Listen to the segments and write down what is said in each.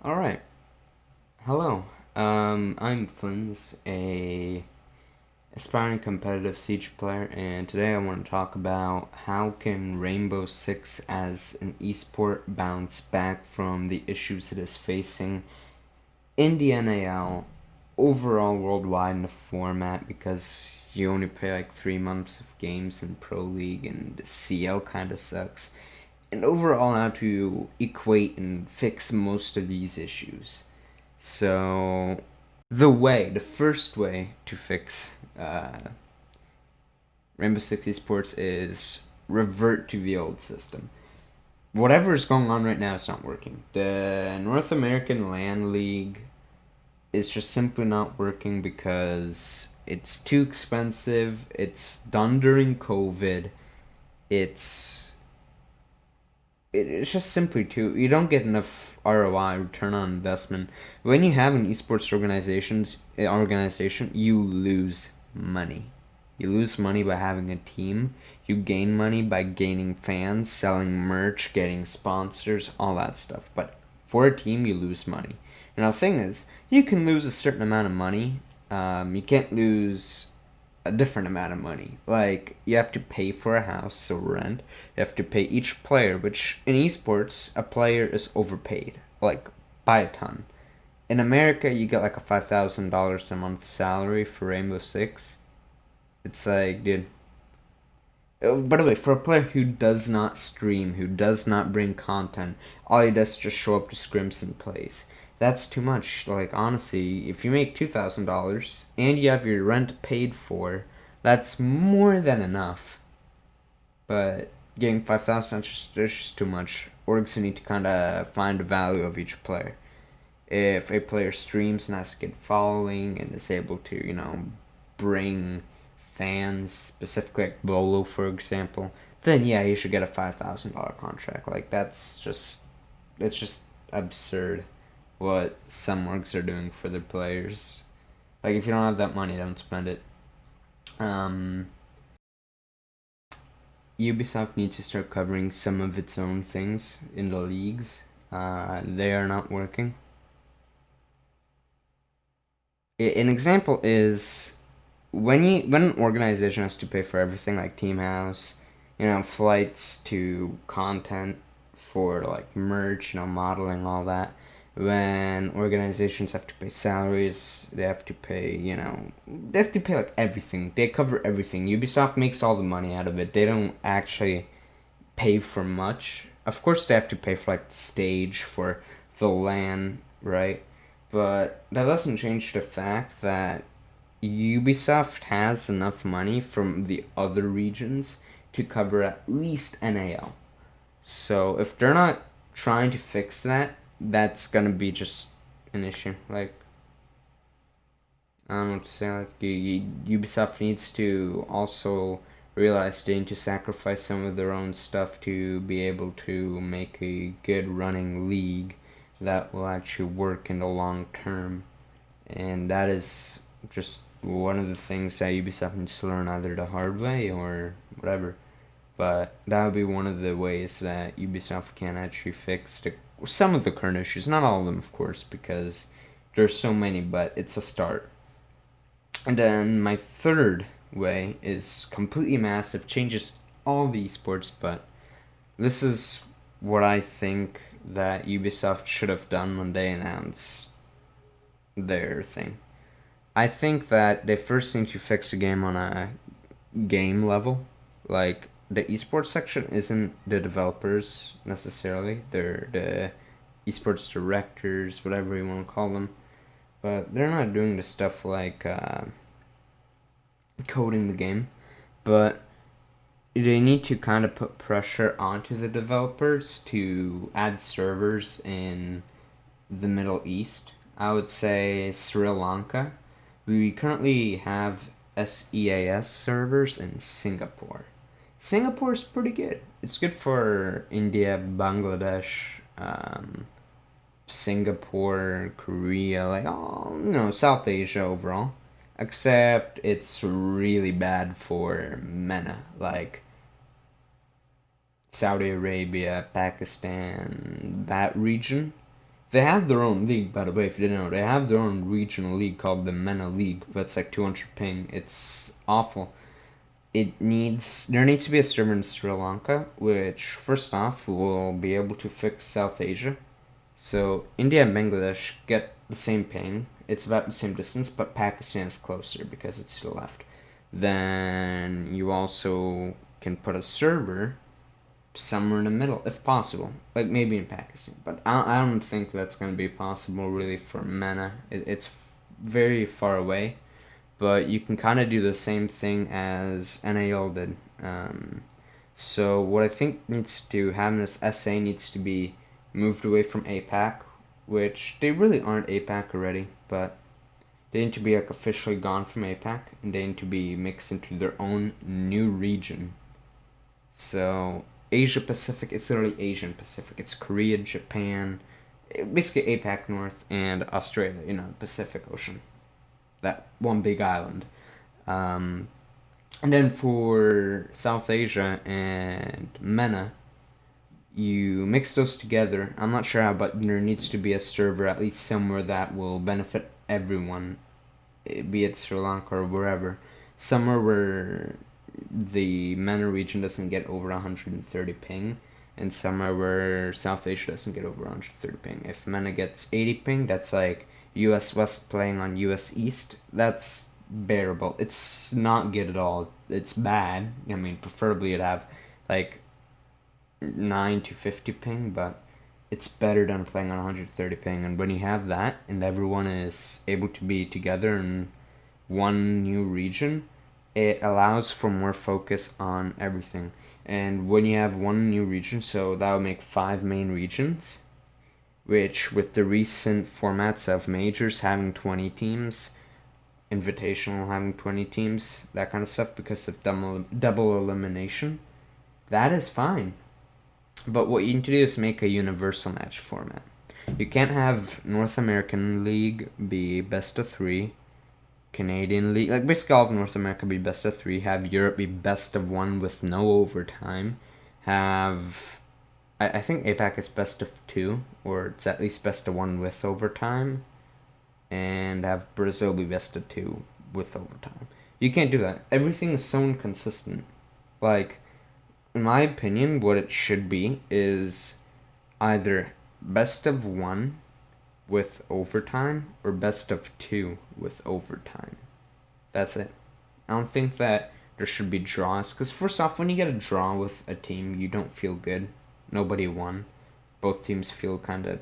Alright, hello. I'm Flynn's, a aspiring competitive Siege player, and today I want to talk about how can Rainbow Six as an esport bounce back from the issues it is facing in the NAL, overall worldwide in the format, because you only play like 3 months of games in Pro League, and the CL kind of sucks, and overall how to equate and fix most of these issues. So, the first way to fix Rainbow Six Esports is revert to the old system. Whatever is going on right now is not working. The North American LAN League is just simply not working because it's too expensive. It's done during COVID. It's it's just simply too, you don't get enough ROI, return on investment. When you have an esports organization, you lose money. You lose money by having a team. You gain money by gaining fans, selling merch, getting sponsors, all that stuff. But for a team, you lose money. And the thing is, you can lose a certain amount of money. You can't lose a different amount of money. Like, you have to pay for a house, so rent. You have to pay each player, which in esports, a player is overpaid, like, by a ton. In America, you get like a $5,000 a month salary for Rainbow Six. It's like, dude. By the way, for a player who does not stream, who does not bring content, all he does is just show up to scrims and plays. That's too much. Like, honestly, if you make $2,000 and you have your rent paid for, that's more than enough. But getting 5,000, that's just too much. Orgs need to kind of find the value of each player. If a player streams and has a good following and is able to, bring fans, specifically like Bolo, for example, then yeah, you should get a $5,000 contract. Like, it's just absurd what some orgs are doing for their players. Like, if you don't have that money, don't spend it. Ubisoft needs to start covering some of its own things in the leagues. They are not working. An example is when an organization has to pay for everything, like Team House, flights to content for like merch, modeling, all that. When organizations have to pay salaries, they have to pay, they have to pay like everything. They cover everything. Ubisoft makes all the money out of it. They don't actually pay for much. Of course, they have to pay for like the stage, for the LAN, right? But that doesn't change the fact that Ubisoft has enough money from the other regions to cover at least NAL. So if they're not trying to fix that, that's gonna be just an issue. Like, I don't know what to say. Like, Ubisoft needs to also realize they need to sacrifice some of their own stuff to be able to make a good running league that will actually work in the long term. And that is just one of the things that Ubisoft needs to learn, either the hard way or whatever. But that would be one of the ways that Ubisoft can actually fix some of the current issues. Not all of them, of course, because there's so many, but it's a start. And then my third way is completely massive, changes all the esports, but this is what I think that Ubisoft should have done when they announced their thing. I think that they first need to fix the game on a game level. Like, the esports section isn't the developers necessarily, they're the esports directors, whatever you want to call them. But they're not doing the stuff like coding the game. But they need to kind of put pressure onto the developers to add servers in the Middle East. I would say Sri Lanka. We currently have SEAS servers in Singapore. Singapore is pretty good. It's good for India, Bangladesh, Singapore, Korea, like all, South Asia overall. Except it's really bad for MENA, like Saudi Arabia, Pakistan, that region. They have their own league, by the way, if you didn't know. They have their own regional league called the MENA League, but it's like 200 ping. It's awful. There needs to be a server in Sri Lanka, which, first off, will be able to fix South Asia. So, India and Bangladesh get the same ping. It's about the same distance, but Pakistan is closer because it's to the left. Then you also can put a server somewhere in the middle, if possible. Like maybe in Pakistan. But I don't think that's going to be possible really for MENA. It's very far away. But you can kind of do the same thing as NAL did. So what I think needs to happen, this SA needs to be moved away from APAC, which they really aren't APAC already, but they need to be like officially gone from APAC, and they need to be mixed into their own new region. So Asia Pacific, it's literally Asian Pacific. It's Korea, Japan, basically APAC North, and Australia, Pacific Ocean. That one big island. Um, and then for South Asia and MENA, you mix those together. I'm not sure how, but there needs to be a server at least somewhere that will benefit everyone, be it Sri Lanka or wherever. Somewhere where the MENA region doesn't get over 130 ping, and somewhere where South Asia doesn't get over 130 ping. If MENA gets 80 ping, that's like US West playing on US East. That's bearable. It's not good at all. It's bad. I mean, preferably it'd have like 9 to 50 ping, but it's better than playing on 130 ping. And when you have that and everyone is able to be together in one new region, it allows for more focus on everything. And when you have one new region, so that would make 5 main regions, which with the recent formats of majors having 20 teams, invitational having 20 teams, that kind of stuff, because of double elimination, that is fine. But what you need to do is make a universal match format. You can't have North American League be best of 3, Canadian League, like basically all of North America be best of 3, have Europe be best of 1 with no overtime, have, I think APAC is best of 2, or it's at least best of 1 with overtime, and have Brazil be best of 2 with overtime. You can't do that. Everything is so inconsistent. Like, in my opinion, what it should be is either best of 1 with overtime or best of 2 with overtime. That's it. I don't think that there should be draws, because first off, when you get a draw with a team, you don't feel good. Nobody won. Both teams feel kind of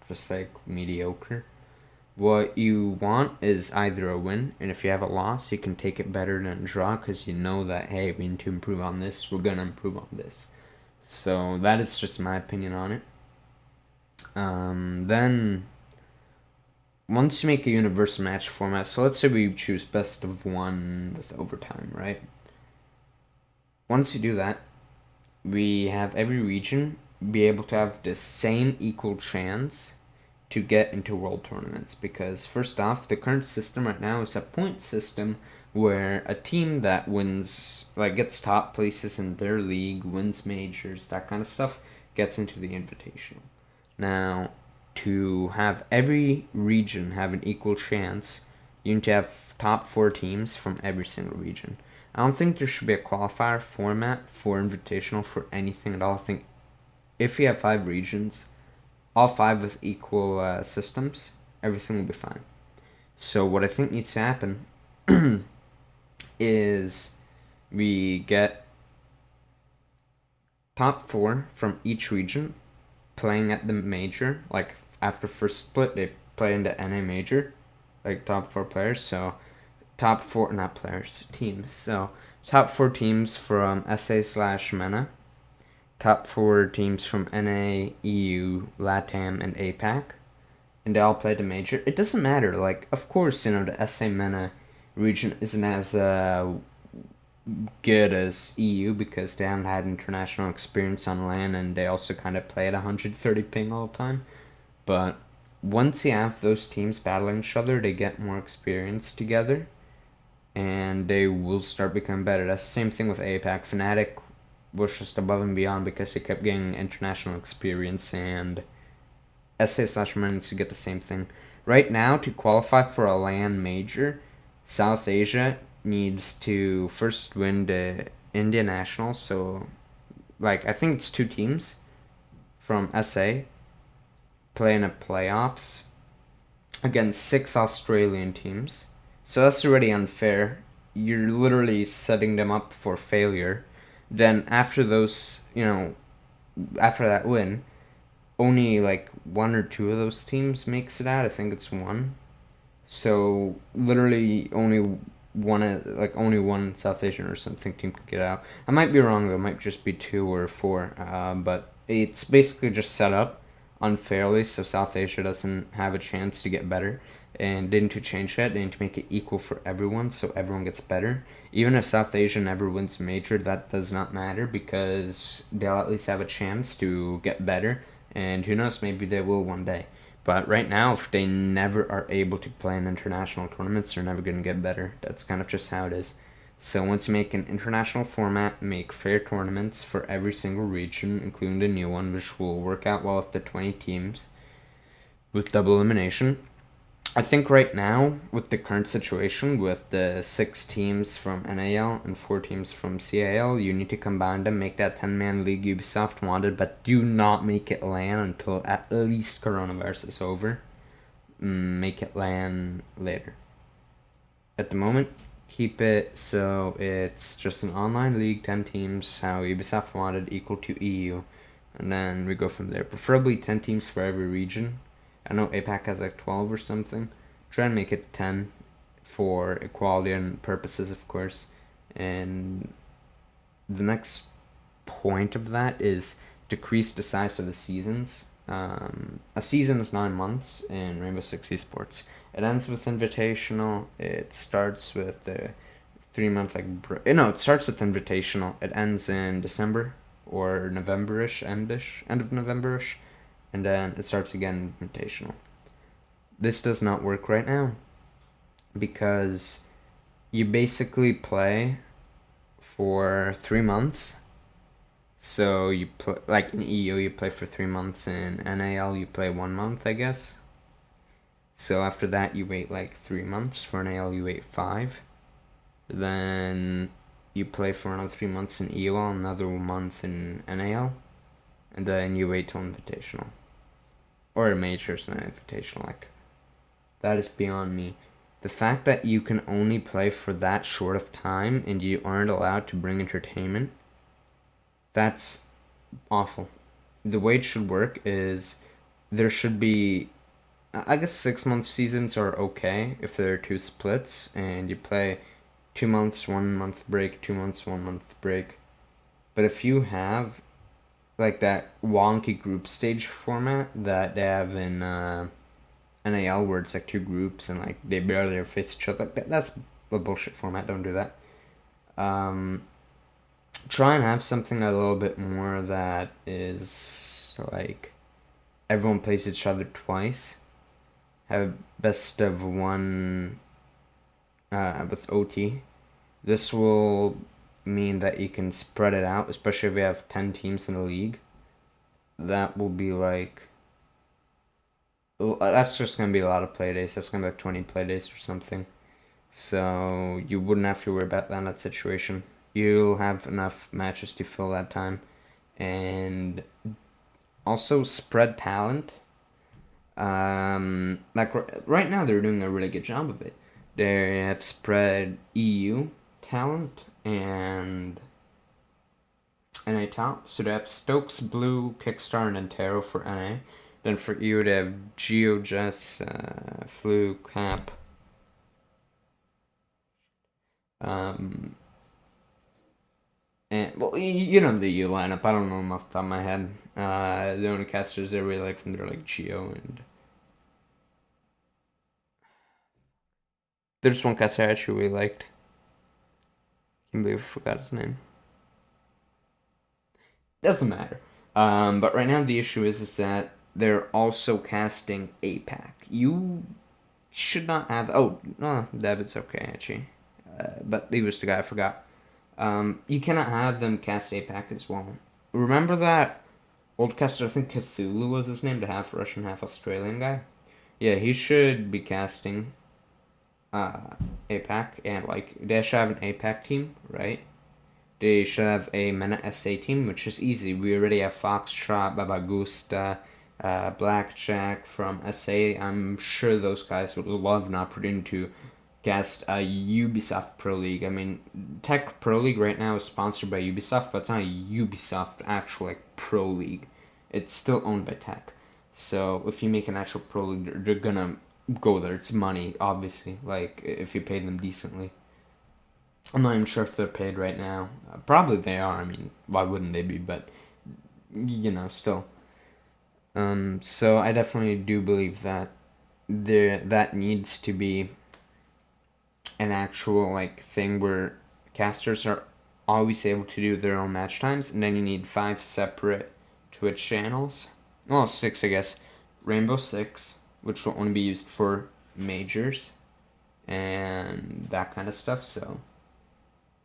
just like mediocre. What you want is either a win, and if you have a loss, you can take it better than a draw, because you know that, hey, we need to improve on this, we're going to improve on this. So that is just my opinion on it. Then, once you make a universal match format, so let's say we choose best of 1 with overtime, right? Once you do that, we have every region be able to have the same equal chance to get into world tournaments, because first off, the current system right now is a point system where a team that wins, like gets top places in their league, wins majors, that kind of stuff, gets into the invitational. Now, to have every region have an equal chance, you need to have top 4 teams from every single region. I don't think there should be a qualifier format for invitational for anything at all. I think if you have 5 regions, all 5 with equal systems, everything will be fine. So what I think needs to happen is we get top 4 from each region playing at the major. Like after first split, they play in the NA major, like top 4 players. So top 4, not players, teams. So top 4 teams from SA/MENA, top 4 teams from NA, EU, LATAM, and APAC, and they all play the major. It doesn't matter. Like, of course, the SA/MENA region isn't as good as EU because they haven't had international experience on LAN, and they also kind of play at 130 ping all the time. But once you have those teams battling each other, they get more experience together, and they will start becoming better. That's the same thing with APAC. Fnatic was just above and beyond because they kept getting international experience, and SA/Mer needs to get the same thing. Right now, to qualify for a LAN major, South Asia needs to first win the India Nationals. So, like, I think it's 2 teams from SA play in the playoffs against 6 Australian teams. So that's already unfair. You're literally setting them up for failure. Then after those, after that win, only like 1 or 2 of those teams makes it out. I think it's one. So literally only one South Asian or something team can get out. I might be wrong though. It might just be 2 or 4. But it's basically just set up unfairly, so South Asia doesn't have a chance to get better. And they need to change that. They need to make it equal for everyone, so everyone gets better. Even if South Asia never wins a major, that does not matter because they'll at least have a chance to get better. And who knows, maybe they will one day. But right now, if they never are able to play in international tournaments, they're never going to get better. That's kind of just how it is. So once you make an international format, make fair tournaments for every single region, including the new one, which will work out well with the 20 teams with double elimination. I think right now, with the current situation, with the 6 teams from NAL and 4 teams from CAL, you need to combine them, make that 10-man league Ubisoft wanted, but do not make it LAN until at least coronavirus is over. Make it LAN later. At the moment, keep it so it's just an online league, 10 teams, how Ubisoft wanted, equal to EU. And then we go from there. Preferably 10 teams for every region. I know APAC has like 12 or something. Try and make it 10 for equality and purposes, of course. And the next point of that is decrease the size of the seasons. A season is 9 months in Rainbow Six Esports. It ends with Invitational. It starts with the 3-month it starts with Invitational. It ends in December or November-ish, end of November-ish. And then it starts again Invitational. This does not work right now because you basically play for 3 months. So you play, like in EU, you play for 3 months. In NAL, you play 1 month, I guess. So after that, you wait like 3 months. For NAL, you wait 5. Then you play for another 3 months in EOL, another month in NAL, and then you wait till Invitational. Or a major, it's not Invitational. Like, that is beyond me. The fact that you can only play for that short of time and you aren't allowed to bring entertainment, that's awful. The way it should work is there should be, I guess 6-month seasons are okay if there are 2 splits and you play 2 months, 1 month break, 2 months, 1 month break. But if you have like that wonky group stage format that they have in NAL where it's like 2 groups and like they barely ever face each other, that's a bullshit format. Don't do that. Try and have something a little bit more that is like everyone plays each other twice. Have best of 1 with OT. This will mean that you can spread it out, especially if we have 10 teams in the league. That will be like, that's just going to be a lot of play days. That's going to be like 20 play days or something. So you wouldn't have to worry about that in that situation. You'll have enough matches to fill that time. And also spread talent. Like right now they're doing a really good job of it. They have spread EU talent and NA talent. So they have Stokes, Blue, Kickstar, and Antero for NA. Then for EU they have Geo, Jess, Flu, Cap. And well, you know the EU lineup. I don't know them off the top of my head. The only casters I really like from there are like Geo and there's one caster I actually really liked. Can't believe I forgot his name. Doesn't matter. But right now the issue is that they're also casting APAC. You should not have. Oh, no, David's okay actually. But he was the guy I forgot. You cannot have them cast APAC as well. Remember that old caster, I think Cthulhu was his name, the half Russian, half Australian guy. Yeah, he should be casting APAC, and like they should have an APAC team, right? They should have a MENA SA team, which is easy. We already have Foxtrot, Babagusta, Blackjack from SA. I'm sure those guys would love an opportunity to cast a Ubisoft Pro League. I mean, Tech Pro League right now is sponsored by Ubisoft, but it's not a Ubisoft actual like pro league. It's still owned by Tech. So if you make an actual pro league, they're gonna go there. It's money, obviously. Like if you pay them decently. I'm not even sure if they're paid right now. Probably they are. I mean, why wouldn't they be? But still. So I definitely do believe that that needs to be an actual like thing where casters are always able to do their own match times, and then you need 5 separate Twitch channels. Well, 6, I guess. Rainbow Six, which will only be used for majors and that kind of stuff. So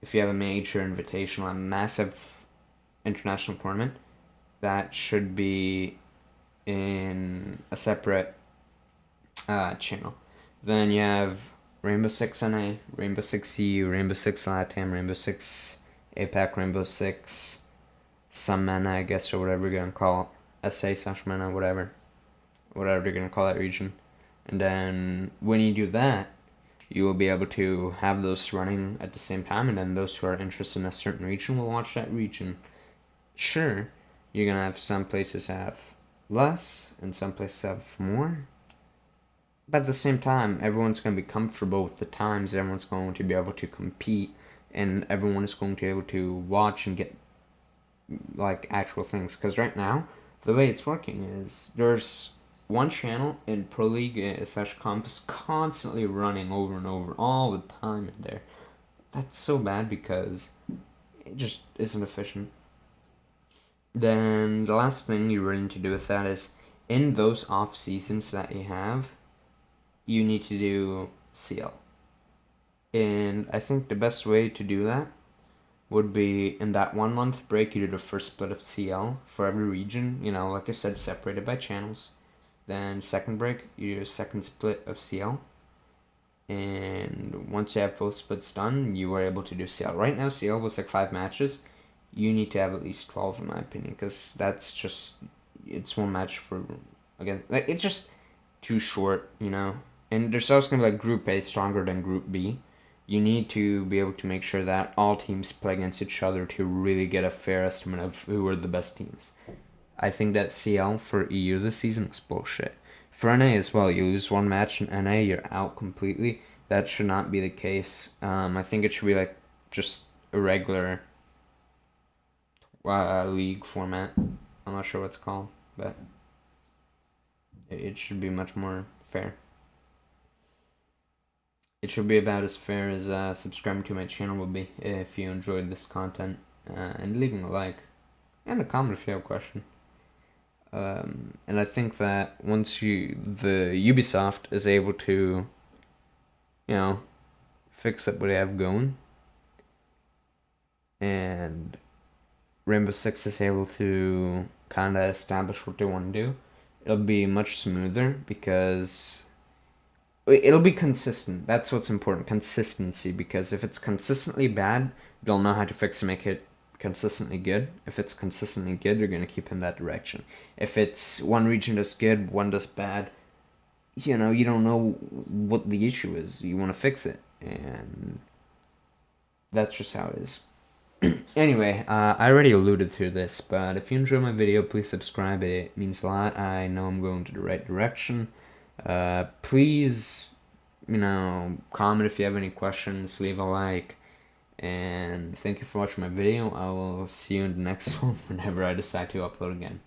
if you have a major invitational, a massive international tournament, that should be in a separate channel. Then you have Rainbow Six NA, Rainbow Six EU, Rainbow Six LATAM, Rainbow Six APAC, Rainbow Six some MENA, I guess, or whatever you're gonna call it, SA/MENA, whatever they're gonna call that region. And then when you do that, you will be able to have those running at the same time, and then those who are interested in a certain region will watch that region. Sure, you're gonna have some places have less and some places have more, but at the same time, everyone's going to be comfortable with the times, everyone's going to be able to compete, and everyone is going to be able to watch and get like actual things. Because right now, the way it's working is there's one channel in Pro League slash Comp is constantly running over and over all the time in there. That's so bad because it just isn't efficient. Then the last thing you really need to do with that is in those off seasons that you have, you need to do CL. And I think the best way to do that would be in that 1 month break, you do the first split of CL for every region, like I said, separated by channels. Then second break, you do a second split of CL. And once you have both splits done, you are able to do CL. Right now, CL was like 5 matches. You need to have at least 12, in my opinion, because that's just, it's one match for, again, like, it's just too short, And there's also going to be like Group A stronger than Group B. You need to be able to make sure that all teams play against each other to really get a fair estimate of who are the best teams. I think that CL for EU this season was bullshit. For NA as well, you lose one match in NA, you're out completely. That should not be the case. I think it should be like just a regular league format. I'm not sure what it's called, but it should be much more fair. It should be about as fair as subscribing to my channel will be if you enjoyed this content, and leaving a like and a comment if you have a question. And I think that once the Ubisoft is able to, fix up what they have going, and Rainbow Six is able to kind of establish what they want to do, it'll be much smoother because it'll be consistent. That's what's important, consistency, because if it's consistently bad, they'll know how to fix and make it consistently good. If it's consistently good, you're going to keep in that direction. If it's one region does good, one does bad, you don't know what the issue is. You want to fix it, and that's just how it is. Anyway, I already alluded to this, but if you enjoy my video, please subscribe. It means a lot. I know I'm going to the right direction. Please, comment if you have any questions, leave a like, and thank you for watching my video. I will see you in the next one whenever I decide to upload again.